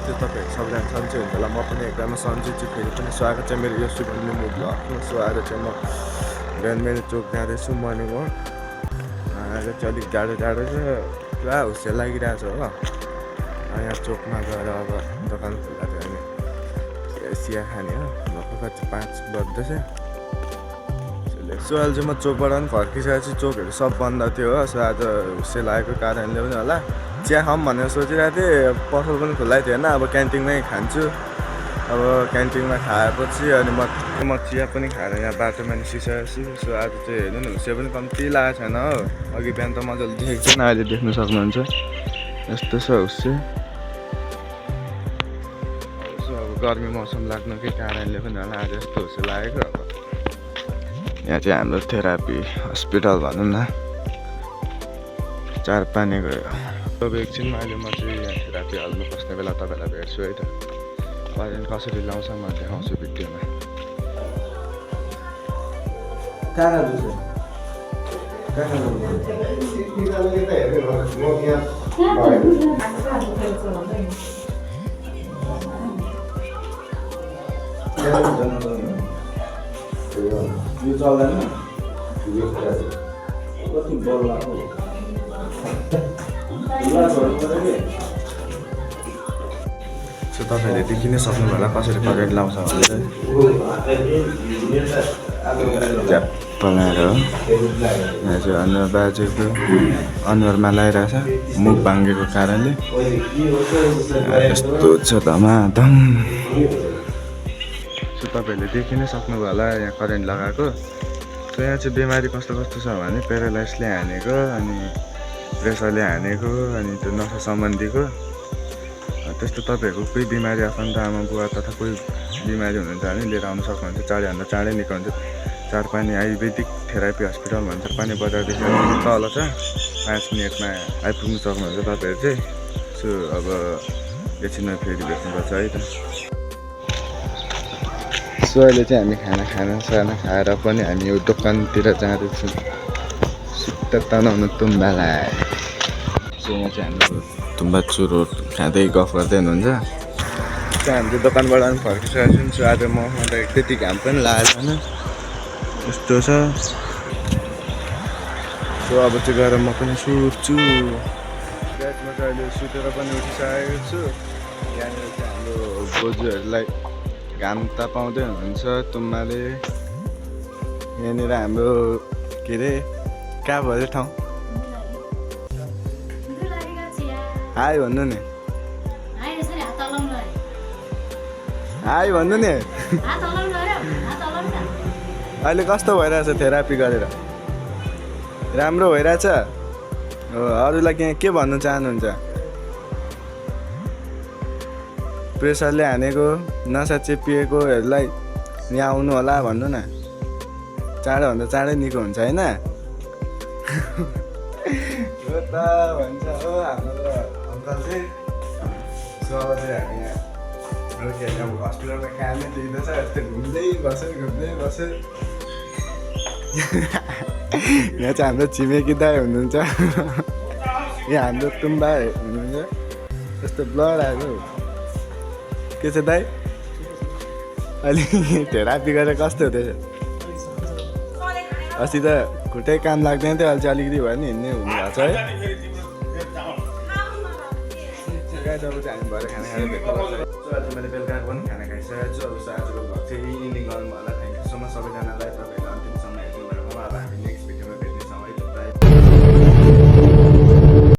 नमस्ते तपाईँहरू सबैजना सन्चै हुन्छ होला। म पनि एकदमै सन्चै छु। फेरि पनि स्वागत छ मेरो यो सुपर न्यू भ्लगमा। सो आज चाहिँ म मेरो चोक जाँदैछु मर्निङ वाक। आज चाहिँ अलिक जाडो छ, पुरा हुस्से लागिरहेको छ हो। यहाँ चोकमा गएर अब दोकान खुल्ला थियो भने चिया खाने हो। भर्खर 5 बज्दैछ। सो अहिले चाहिँ म चोकबाट पनि फर्किसकेको छु। चोकहरू सब बन्द थियो हो। सो आज हुस्से लागेको कारणले पनि होला चिया खाऊँ भनेर सोचिरहेको थिएँ। पसल पनि खुल्लै थिएन। अब क्यान्टिनमै खान्छु। अब क्यान्टिनमा खाएपछि अनि म चिया पनि खाएर यहाँ बाटोमा निस्किसकेको छु। सो आज चाहिँ हेर्नु न हुस्से पनि कम्ती लागेको छैन हो। अघि बिहान त मजाले देखेको थिएन, अहिले देख्नु सक्नुहुन्छ यस्तो छ हुस्से। सो अब गर्मी मौसम लाग्नुकै कारणले पनि होला आज यस्तो हुस्से लागेको। अब यहाँ चाहिँ हाम्रो थेरापी हस्पिटल भनौँ न, चार पानी गयो। अब एकछिनमा अहिले म चाहिँ यहाँ थेरापी हलमा बस्ने बेला तपाईँलाई भेट्छु है त। अहिले कसरी लाउँछ म देखाउँछु भिडियोमा। यो चल्दैन कति बल लाग्यो सो तपाईँहरूले देखि नै सक्नुभयो होला कसरी करेन्ट लाउँछ भनेर। पलाएर हो यहाँ चाहिँ अनुहार बाजेको अनुहारमा लगाइरहेछ मुख भाङ्गेको कारणले। यस्तो छ धमाधम। सो तपाईँहरूले देखि नै सक्नुभयो होला यहाँ करेन्ट लगाएको। सो यहाँ चाहिँ बिमारी कस्तो कस्तो छ भने पेरालाइसले हानेको, अनि प्रेसरले हानेको, अनि त्यो नसा सम्बन्धीको। त्यस्तो तपाईँहरूको कोही बिमारी आफन्त आमा बुवा तथा कोही बिमारी हुनुहुन्छ भने लिएर आउनु सक्नुहुन्छ। चाँडैभन्दा चाँडै निको हुन्छ। चार पानी आयुर्वेदिक थेरापी हस्पिटल भन्छ, पानी बजारदेखि तल छ। 5 मिनटमा आइपुग्नु सक्नुहुन्छ तपाईँहरू चाहिँ। सो अब एकछिनमा फेरि भेट्नुपर्छ है त। सो अहिले चाहिँ हामी खाना खाएर पनि हामी यो दोकानतिर जाँदैछौँ सुत्ता तनाउनु तुम्बालाई। सो यहाँ चाहिँ हाम्रो तुम्बा चुरो खाँदै गफ गर्दै हुनुहुन्छ। त्यहाँ हामी चाहिँ दोकानबाट पनि फर्किसकेको छौँ। सो आज म त्यति घाम पनि लागेको छैन, यस्तो छ। सो अब चाहिँ गएर म पनि सुत्छु। ब्याचमा चाहिँ अहिले सुतेर पनि उठिसकेको छु। यहाँनिर चाहिँ हाम्रो बोजूहरूलाई घाम तापाउँदै हुनुहुन्छ तुम्बाले। यहाँनिर हाम्रो के अरे कहाँ भयो ठाउँ हाई भन्नु नि, हाई भन्नु नि। अहिले कस्तो भइरहेछ थेरापी गरेर? राम्रो भइरहेछ हो। अरूलाई के भन्नु चाहनुहुन्छ? प्रेसरले हानेको नसा चेपिएकोहरूलाई यहाँ आउनु होला भन्नु न। चाँडोभन्दा चाँडै निको हुन्छ होइन? हो त भन्छ हो हाम्रो अङ्कल चाहिँ। सो अब चाहिँ हामी यहाँ हस्पिटलमा कामै दिँदैछ, यस्तो घुम्दै बस्यो। यहाँ चाहिँ हाम्रो छिमेकी दाइ हुनुहुन्छ। यहाँ हाम्रो तुम्बा हुनुहुन्छ। यस्तो ब्लड आएको के छ दाइ? अलि थेरापी गरेर कस्तो हुँदैछ? अस्ति त खुट्टै काम लाग्दैन थियो, अहिले चाहिँ अलिकति भयो नि हिँड्ने हुनुभएको छ है। गाइस अब चाहिँ हामी भएर खाना खाएर भेट्नुपर्छ। सो आज मैले बेलुकाको पनि खाना खाइसकेको छु। अब आजको भ्लग चाहिँ यिनी गर्नु होला।